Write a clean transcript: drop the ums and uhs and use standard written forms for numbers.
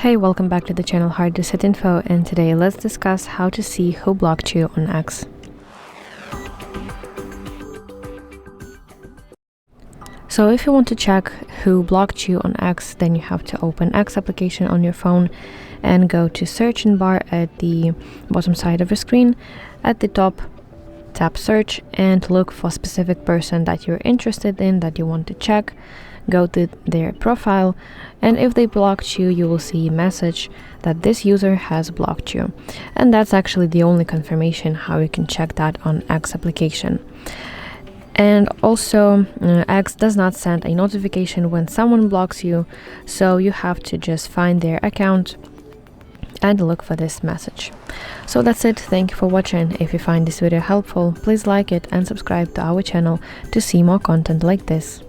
Hey, welcome back to the channel Hard Reset Info, and today let's discuss how to see who blocked you on X. So if you want to check who blocked you on X, then you have to open X application on your phone and go to search bar at the bottom side of your screen. At the top, tap search and look for a specific person that you're interested in, that you want to check. Go to their profile, and if they blocked you, you will see a message that this user has blocked you. And that's actually the only confirmation how you can check that on X application. And also, X does not send a notification when someone blocks you, so you have to just find their account and look for this message. So that's it. Thank you for watching. If you find this video helpful, please like it and subscribe to our channel to see more content like this.